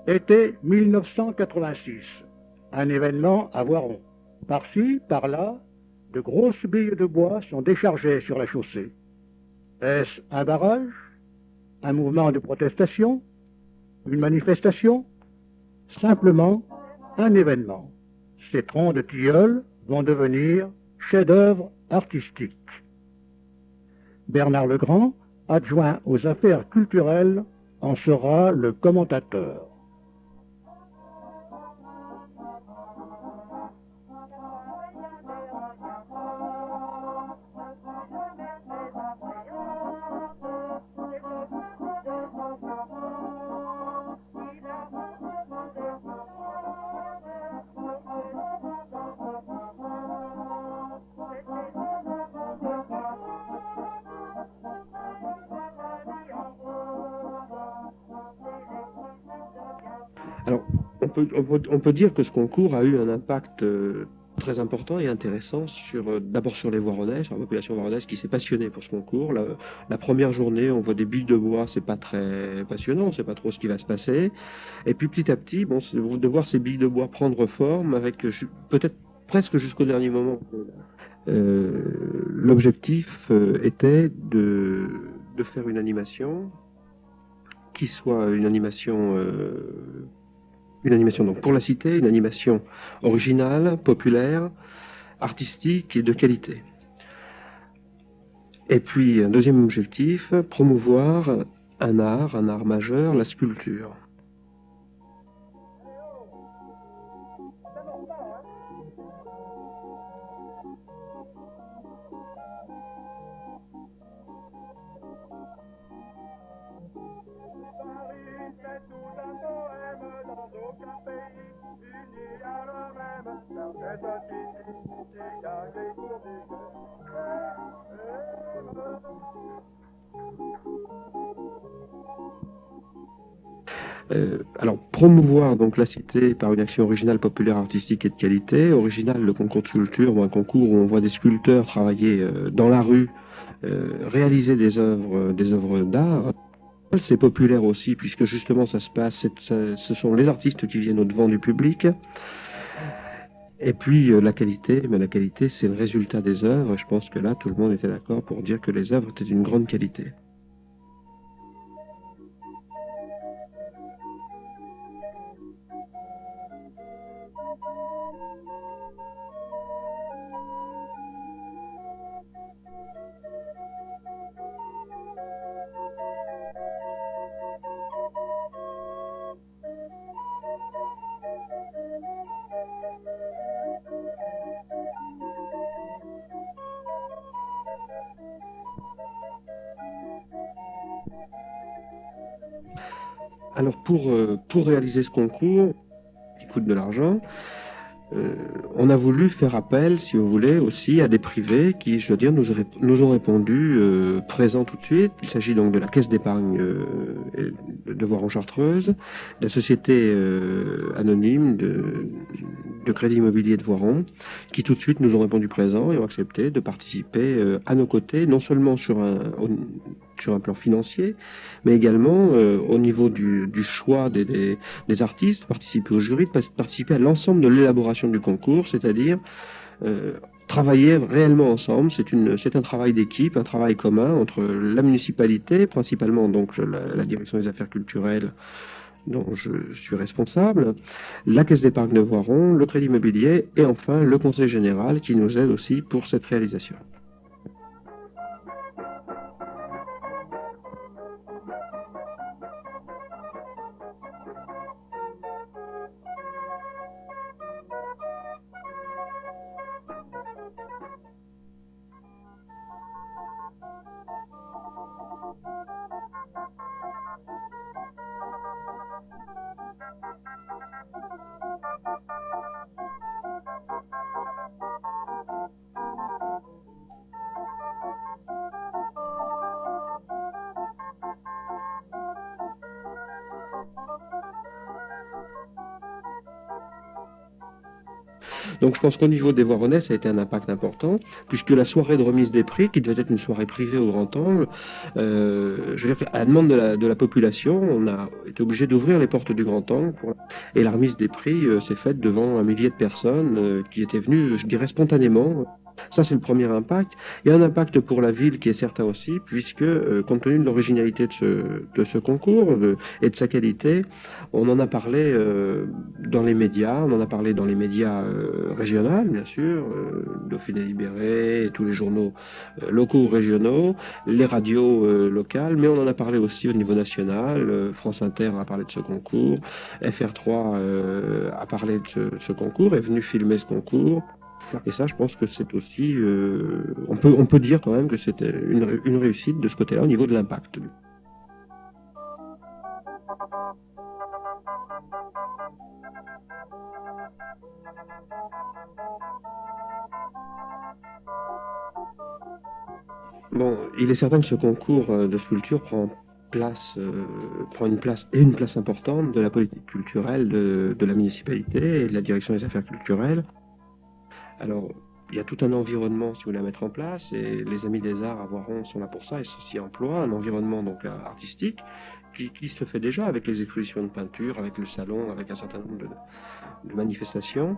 Été 1986. Un événement à Voiron. Par-ci, par-là, de grosses billes de bois sont déchargées sur la chaussée. Est-ce un barrage? Un mouvement de protestation? Une manifestation? Simplement un événement. Ces troncs de tilleuls vont devenir chefs-d'œuvre artistiques. Bernard Legrand, adjoint aux affaires culturelles, en sera le commentateur. Alors, on peut dire que ce concours a eu un impact très important et intéressant d'abord sur les Voironnais, sur la population voironnaise qui s'est passionnée pour ce concours. La première journée, on voit des billes de bois, c'est pas très passionnant, on sait pas trop ce qui va se passer. Et puis petit à petit, bon, de voir ces billes de bois prendre forme avec peut-être presque jusqu'au dernier moment. L'objectif était de faire une animation qui soit une animation donc pour la cité, une animation originale, populaire, artistique et de qualité. Et puis un deuxième objectif, promouvoir un art majeur, la sculpture. Alors, promouvoir donc la cité par une action originale, populaire, artistique et de qualité. Original, le concours de sculpture, un concours où on voit des sculpteurs travailler dans la rue, réaliser des œuvres d'art. C'est populaire aussi, puisque justement ça se passe, ce sont les artistes qui viennent au devant du public. Et puis la qualité, mais la qualité c'est le résultat des œuvres. Je pense que là tout le monde était d'accord pour dire que les œuvres étaient d'une grande qualité. Alors pour réaliser ce concours, qui coûte de l'argent, on a voulu faire appel, si vous voulez, aussi à des privés qui, je dois dire, nous ont répondu présents tout de suite. Il s'agit donc de la Caisse d'épargne de Voiron-Chartreuse, de la Société anonyme de crédit immobilier de Voiron, qui tout de suite nous ont répondu présents et ont accepté de participer à nos côtés, non seulement sur un plan financier, mais également au niveau du choix des artistes, participer au jury, participer à l'ensemble de l'élaboration du concours, c'est-à-dire travailler réellement ensemble. C'est un travail d'équipe, un travail commun entre la municipalité, principalement donc la direction des affaires culturelles dont je suis responsable, la Caisse d'épargne de Voiron, le Crédit Immobilier et enfin le Conseil général qui nous aide aussi pour cette réalisation. Donc je pense qu'au niveau des Voironnais, ça a été un impact important, puisque la soirée de remise des prix, qui devait être une soirée privée au Grand Angle, je veux dire, à la demande de la population, on a été obligé d'ouvrir les portes du Grand Angle, et la remise des prix s'est faite devant un millier de personnes qui étaient venues, je dirais, spontanément. Ça, c'est le premier impact. Il y a un impact pour la ville qui est certain aussi, puisque, compte tenu de l'originalité de ce concours et de sa qualité, on en a parlé dans les médias, on en a parlé dans les médias régionaux, bien sûr, Dauphiné Libéré, et tous les journaux locaux ou régionaux, les radios locales, mais on en a parlé aussi au niveau national. France Inter a parlé de ce concours, FR3 a parlé de ce concours, est venu filmer ce concours. Et ça, je pense que c'est aussi, on peut dire quand même que c'était une réussite de ce côté-là au niveau de l'impact. Bon, il est certain que ce concours de sculpture prend une place importante de la politique culturelle de la municipalité et de la direction des affaires culturelles. Alors, il y a tout un environnement, si vous voulez, à mettre en place, et les Amis des Arts à Voiron sont là pour ça, et s'y emploient, un environnement donc artistique qui se fait déjà avec les expositions de peinture, avec le salon, avec un certain nombre de manifestations.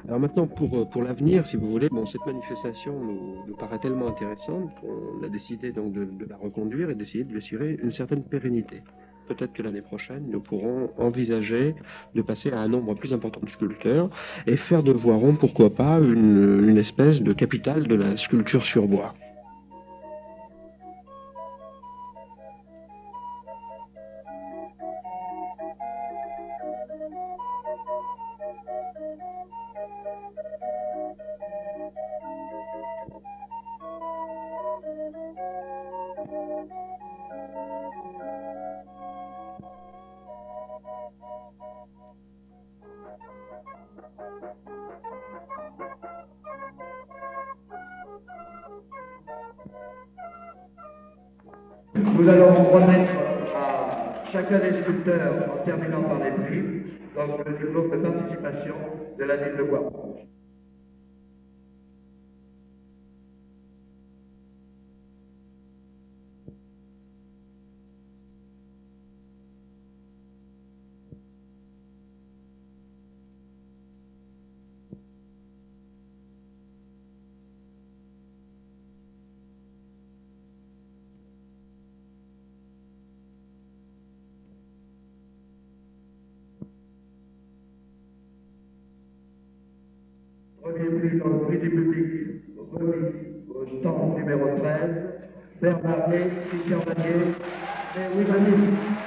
Alors maintenant, pour l'avenir, si vous voulez, bon, cette manifestation nous paraît tellement intéressante qu'on a décidé donc de la reconduire et d'essayer de lui assurer une certaine pérennité. Peut-être que l'année prochaine, nous pourrons envisager de passer à un nombre plus important de sculpteurs et faire de Voiron, pourquoi pas, une espèce de capitale de la sculpture sur bois. Nous allons remettre à chacun des sculpteurs, en terminant par les prix, donc le diplôme de participation de la ville de Voiron. prix dans le prix du public remis au stand numéro 13, Bernard Ney, Christian Vanier et Louis Magnifique.